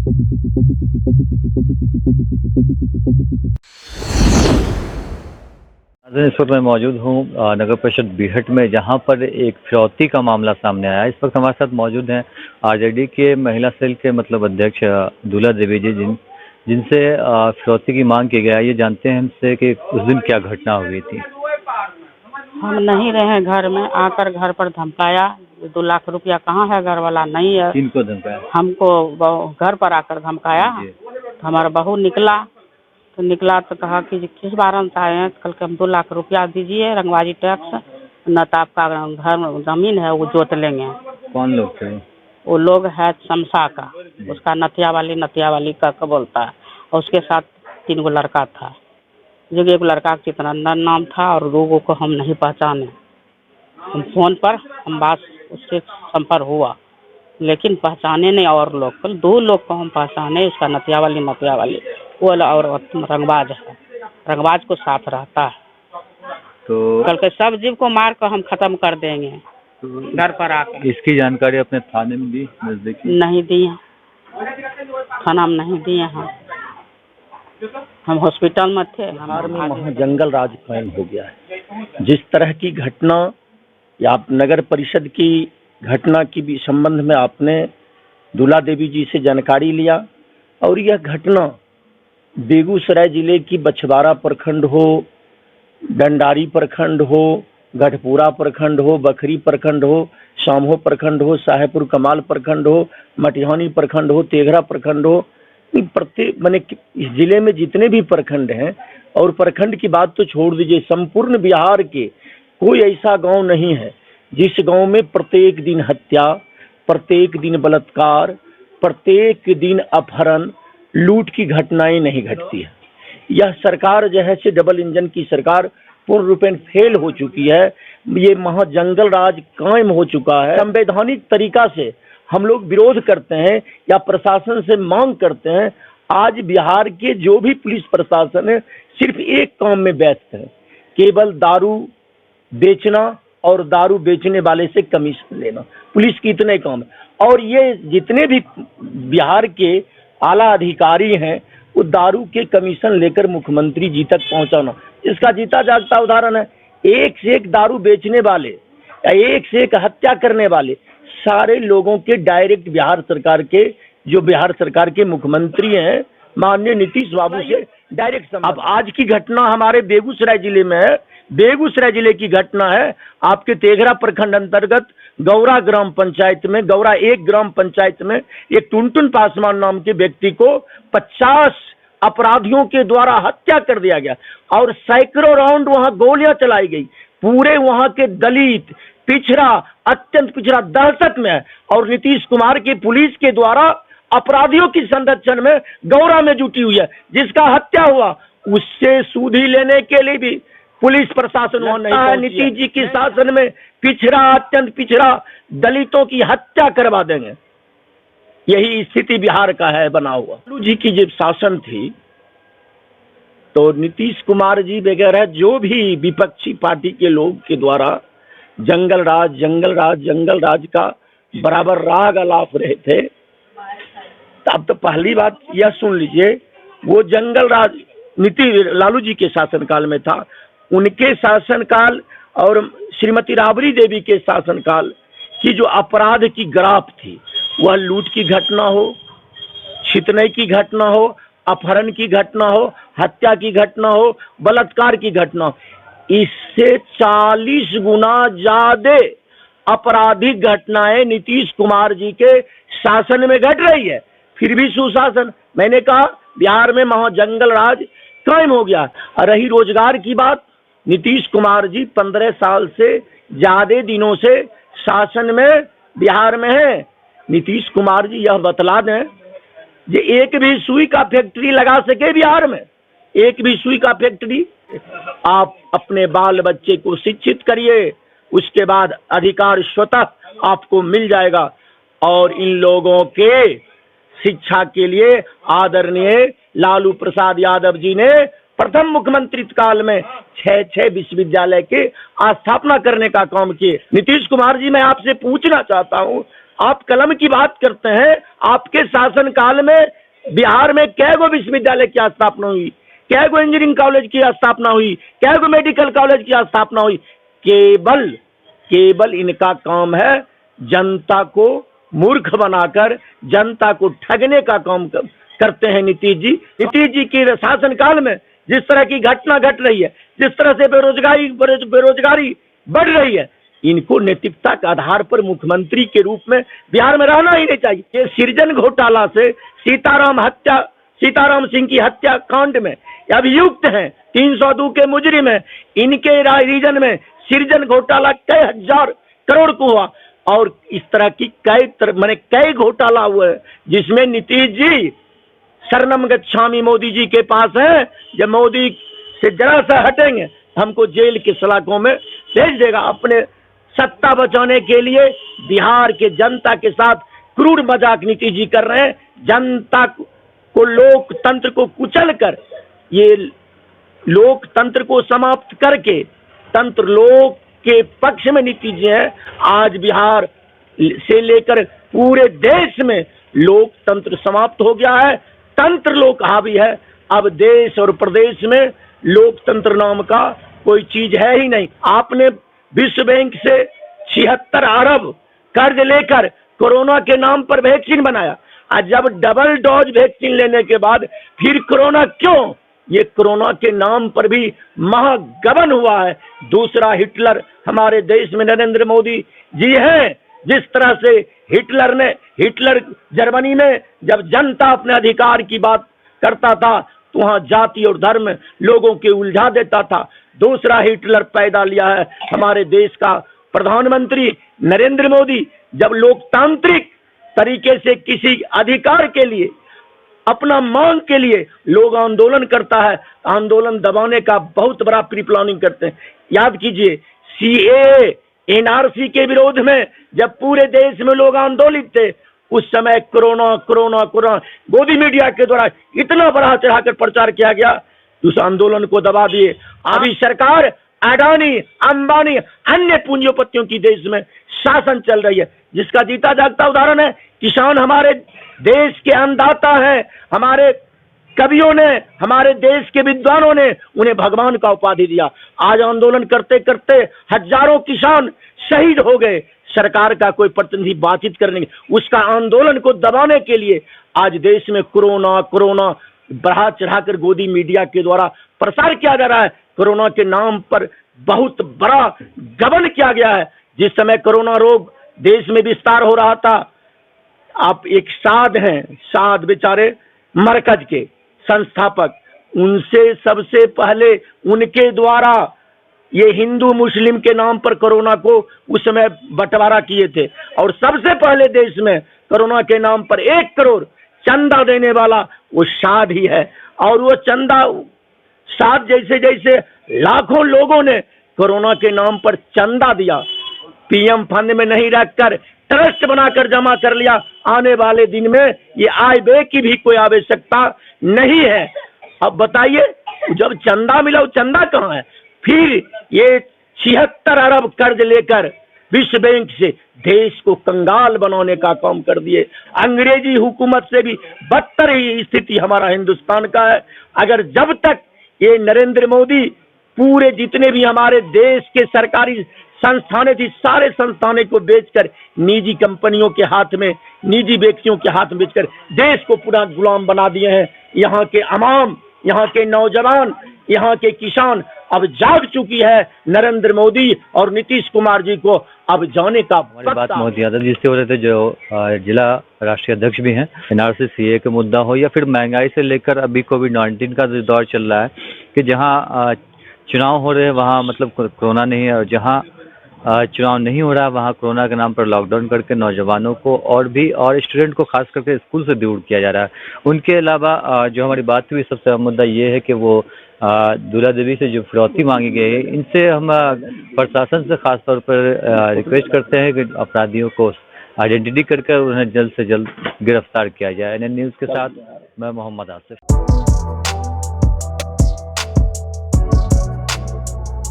इस वक्त मैं मौजूद हूँ नगर परिषद बीहट में, जहाँ पर एक फिरौती का मामला सामने आया है। इस वक्त हमारे साथ मौजूद हैं आरजेडी के महिला सेल के अध्यक्ष दूला देवी जी, जिनसे फिरौती की मांग की गया है। ये जानते हैं हमसे कि उस दिन क्या घटना हुई थी। हम नहीं रहे घर में, आकर घर पर धमकाया। 2 लाख रुपया कहाँ है, घर वाला नहीं है। किनको धमकाया? हमको घर पर आकर धमकाया। तो हमारा बहू निकला तो कहा कि किस बारन से आए हैं। कल के हम 2 लाख रुपया दीजिए, रंगबाजी टैक्स, न तो आपका घर जमीन है वो जोत लेंगे। कौन लोग थे? वो लोग है शमशा का, उसका नथिया वाली का बोलता है, और उसके साथ 3 गो लड़का था। जो एक लड़का चितरंजन नाम था और 2 को हम नहीं पहचाने। हम फोन पर हम बात उससे संपर्क हुआ, लेकिन पहचाने नहीं। और लोग कल 2 लोग को हम पहचाने, उसका नथिया वाली वो और रंगबाज है, रंगबाज को साथ रहता है। तो कल के सब जीव को मार कर हम खत्म कर देंगे। तो घर पर आकर इसकी जानकारी अपने थाने में दी? नजदीकी नहीं दी, थाना में नहीं दिए। हम हॉस्पिटल में थे। बिहार में वहाँ जंगल राज कायम हो गया है। जिस तरह की घटना या नगर परिषद की घटना की भी संबंध में आपने दूला देवी जी से जानकारी लिया, और यह घटना बेगूसराय जिले की बछवाड़ा प्रखंड हो, डंडारी प्रखंड हो, गढ़पुरा प्रखंड हो, बखरी प्रखंड हो, शामहो प्रखंड हो, साहेबपुर कमाल प्रखंड हो, मटिहानी प्रखंड हो, तेघरा प्रखंड हो, प्रत्येक मैंने इस जिले में जितने भी प्रखंड हैं, और प्रखंड की बात तो छोड़ दीजिए, संपूर्ण बिहार के कोई ऐसा गांव नहीं है जिस गांव में प्रत्येक दिन हत्या, प्रत्येक दिन बलात्कार, प्रत्येक दिन अपहरण, लूट की घटनाएं नहीं घटती है। यह सरकार जो है से डबल इंजन की सरकार पूर्ण रूपेण फेल हो चुकी है। ये महा जंगल राज कायम हो चुका है। संवैधानिक तरीका से हम लोग विरोध करते हैं या प्रशासन से मांग करते हैं। आज बिहार के जो भी पुलिस प्रशासन है सिर्फ एक काम में व्यस्त है, केवल दारू बेचना और दारू बेचने वाले से कमीशन लेना। पुलिस की इतने काम है। और ये जितने भी बिहार के आला अधिकारी हैं वो दारू के कमीशन लेकर मुख्यमंत्री जी तक पहुंचाना, इसका जीता जागता उदाहरण है। एक से एक दारू बेचने वाले या एक से एक हत्या करने वाले सारे लोगों के डायरेक्ट बिहार सरकार के मुख्यमंत्री हैं माननीय नीतीश बाबू से डायरेक्ट। अब आज की घटना हमारे बेगूसराय जिले में है। बेगूसराय जिले की घटना है आपके तेघरा प्रखंड अंतर्गत गौरा ग्राम पंचायत में, गौरा 1 ग्राम पंचायत में एक टुनटुन पासवान नाम के व्यक्ति को 50 अपराधियों के द्वारा हत्या कर दिया गया और सैकड़ों राउंड वहां गोलियां चलाई गई। पूरे वहां के दलित, पिछड़ा, अत्यंत पिछड़ा दहशत में है। और नीतीश कुमार की पुलिस के द्वारा अपराधियों की संरक्षण में गौरा में जुटी हुई है। जिसका हत्या हुआ उससे सूधी लेने के लिए भी पुलिस प्रशासन वहां नहीं है। नीतीश जी के शासन में पिछड़ा, अत्यंत पिछड़ा दलितों की हत्या करवा देंगे। यही स्थिति बिहार का है बना हुआ। लालू जी की जब शासन थी तो नीतीश कुमार जी वगैरह जो भी विपक्षी पार्टी के लोग के द्वारा जंगल राज का बराबर राग अलाप रहे थे। अब तो पहली बात यह सुन लीजिए, वो जंगल राज लालू जी के शासनकाल में था। उनके शासनकाल और श्रीमती राबड़ी देवी के शासनकाल की जो अपराध की ग्राफ थी, वह लूट की घटना हो, छितने की घटना हो, अपहरण की घटना हो, हत्या की घटना हो, बलात्कार की घटना हो, इससे 40 गुना ज्यादा आपराधिक घटनाएं नीतीश कुमार जी के शासन में घट रही है। फिर भी सुशासन। मैंने कहा बिहार में महा जंगल राज कायम हो गया। रही रोजगार की बात, नीतीश कुमार जी 15 साल से ज्यादा दिनों से शासन में बिहार में है। नीतीश कुमार जी यह बतला दें कि एक भी सुई का फैक्ट्री लगा सके बिहार में, एक भी सुई का फैक्ट्री। आप अपने बाल बच्चे को शिक्षित करिए, उसके बाद अधिकार स्वतः आपको मिल जाएगा। और इन लोगों के शिक्षा के लिए आदरणीय लालू प्रसाद यादव जी ने प्रथम मुख्यमंत्री काल में 6 विश्वविद्यालय के स्थापना करने का काम किए। नीतीश कुमार जी, मैं आपसे पूछना चाहता हूं, आप कलम की बात करते हैं। आपके शासनकाल में बिहार में कै गो विश्वविद्यालय की स्थापना हुई, कै गो इंजीनियरिंग कॉलेज की स्थापना हुई, कै गो मेडिकल कॉलेज की स्थापना हुई। केवल इनका काम है जनता को मूर्ख बनाकर जनता को ठगने का काम करते हैं नीतीश जी। नीतीश जी के शासनकाल में जिस तरह की घटना घट रही है, जिस तरह से बेरोजगारी बढ़ रही है, इनको नैतिकता के आधार पर मुख्यमंत्री के रूप में बिहार में रहना ही नहीं चाहिए। ये सृजन घोटाला से सीताराम सिंह की हत्या कांड में अभियुक्त हैं, 302 के मुजरिम हैं। इनके रीजन में सृजन घोटाला कई हजार करोड़ को हुआ और इस तरह की कई घोटाला हुए जिसमें नीतीश जी शरणम गच्छामी मोदी जी के पास है। जब मोदी से जरा सा हटेंगे हमको जेल के सलाखों में भेज देगा। अपने सत्ता बचाने के लिए बिहार के जनता के साथ क्रूर मजाक नीतीश जी कर रहे हैं। जनता को लोकतंत्र को कुचल कर, ये लोकतंत्र को समाप्त करके तंत्र लोक के पक्ष में नीतीश जी है। आज बिहार से लेकर पूरे देश में लोकतंत्र समाप्त हो गया है, तंत्र लोक हावी है। अब देश और प्रदेश में लोकतंत्र नाम का कोई चीज है ही नहीं। आपने विश्व बैंक से 76 अरब कर्ज लेकर कोरोना के नाम पर वैक्सीन बनाया। आज जब डबल डोज वैक्सीन लेने के बाद फिर कोरोना क्यों? ये कोरोना के नाम पर भी महागबन हुआ है। दूसरा हिटलर हमारे देश में नरेंद्र मोदी जी हैं। जिस तरह से हिटलर जर्मनी में जब जनता अपने अधिकार की बात करता था तो वहां जाति और धर्म लोगों के उलझा देता था। दूसरा हिटलर पैदा लिया है हमारे देश का प्रधानमंत्री नरेंद्र मोदी। जब लोकतांत्रिक तरीके से किसी अधिकार के लिए, अपना मांग के लिए लोग आंदोलन करता है, आंदोलन दबाने का बहुत बड़ा प्री प्लानिंग करते हैं। याद कीजिए सीएए एनआरसी के विरोध में जब पूरे देश में लोग आंदोलित थे, उस समय कोरोना गोदी मीडिया के द्वारा इतना बढ़ा चढ़ाकर प्रचार किया गया, उस आंदोलन को दबा दिए। अभी सरकार अडानी, अंबानी, अन्य पूंजीपतियों की देश में शासन चल रही है, जिसका जीता जागता उदाहरण है किसान। हमारे देश के अन्नदाता हैं। हमारे कवियों ने, हमारे देश के विद्वानों ने उन्हें भगवान का उपाधि दिया। आज आंदोलन करते करते हजारों किसान शहीद हो गए। सरकार का कोई प्रतिनिधि बातचीत करने की, उसका आंदोलन को दबाने के लिए आज देश में कोरोना बढ़ा चढ़ाकर गोदी मीडिया के द्वारा प्रसार किया जा रहा है। कोरोना के नाम पर बहुत बड़ा गबन किया गया है। जिस समय कोरोना रोग देश में विस्तार हो रहा था, आप एक साध हैं, साध बेचारे मरकज के संस्थापक, उनसे सबसे पहले उनके द्वारा ये हिंदू मुस्लिम के नाम पर कोरोना को उस समय बंटवारा किए थे और सबसे पहले देश में कोरोना के नाम पर 1 करोड़ चंदा देने वाला वो साध ही है। और वो चंदा साध जैसे लाखों लोगों ने कोरोना के नाम पर चंदा दिया, पीएम फंड में नहीं रखकर ट्रस्ट बनाकर जमा कर लिया। आने वाले दिन में ये आय व्यय की भी कोई आवश्यकता नहीं है। अब बताइए, जब चंदा मिला वो चंदा कहाँ है? फिर ये 76 अरब कर्ज लेकर विश्व बैंक से देश को कंगाल बनाने का काम कर दिए। अंग्रेजी हुकूमत से भी बदतर ही स्थिति हमारा हिंदुस्तान का है। अगर जब तक ये नरेंद्र मोदी पूरे जितने भी हमारे देश के सरकारी संस्थानें थी, सारे संस्थानों को बेचकर निजी कंपनियों के हाथ में, निजी व्यक्तियों के हाथ में बेचकर देश को पूरा गुलाम बना दिए हैं। यहाँ के अवाम, यहाँ के नौजवान, यहाँ के किसान अब जाग चुकी है। नरेंद्र मोदी और नीतीश कुमार जी को अब जाने का हमारी बात मोदी यादव जी से हो रहे थे, जो जिला राष्ट्रीय अध्यक्ष भी हैं। एनआरसी सीए का मुद्दा हो या फिर महंगाई से लेकर अभी कोविड-19 का जो दौर चल रहा है कि जहाँ चुनाव हो रहे हैं वहाँ मतलब कोरोना नहीं है, और जहाँ चुनाव नहीं हो रहा है वहाँ कोरोना के नाम पर लॉकडाउन करके नौजवानों को और स्टूडेंट को खास करके स्कूल से दूर किया जा रहा है। उनके अलावा जो हमारी बात हुई सबसे अहम मुद्दा ये है कि वो दूल्हा देवी से जो फिरौती मांगी गई है, इनसे हम प्रशासन से खास तौर पर रिक्वेस्ट करते हैं कि अपराधियों को आइडेंटिटी करके उन्हें जल्द से जल्द गिरफ्तार किया जाए। एनएन न्यूज़ के साथ मैं मोहम्मद आसिफ।